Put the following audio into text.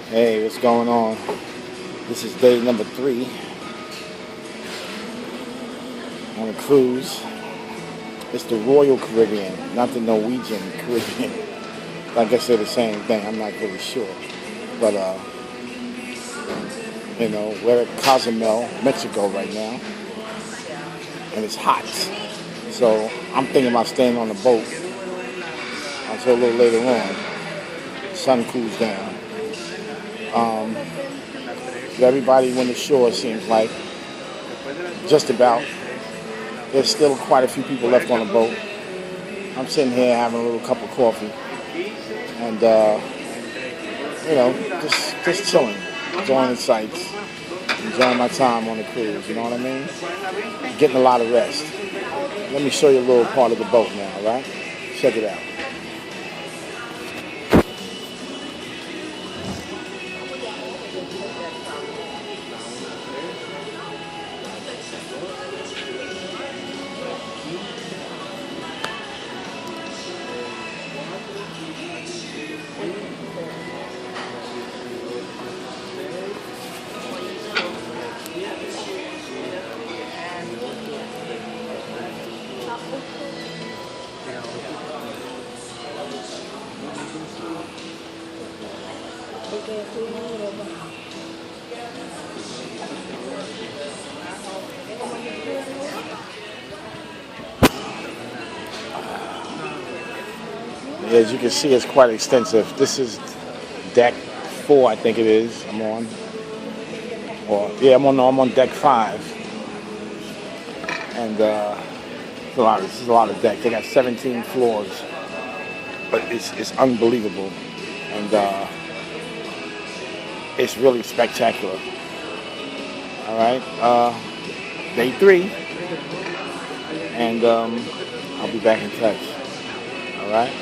Hey, what's going on? This is day number 3 on a cruise. It's the Royal Caribbean, not the Norwegian Caribbean. I guess they're the same thing. I'm not really sure. But, we're at Cozumel, Mexico right now. And it's hot. So I'm thinking about staying on the boat until a little later on. The sun cools down. Everybody went ashore, seems like. Just about. There's still quite a few people left on the boat. I'm sitting here having a little cup of coffee. And, just chilling. Enjoying the sights. Enjoying my time on the cruise, you know what I mean? Getting a lot of rest. Let me show you a little part of the boat now, all right? Check it out. As you can see, it's quite extensive. This is deck 4, I think it is. I'm on. I'm on deck 5. And this is a lot of decks. They got 17 floors. But it's unbelievable. And it's really spectacular. All right. Day 3. And I'll be back in touch. All right.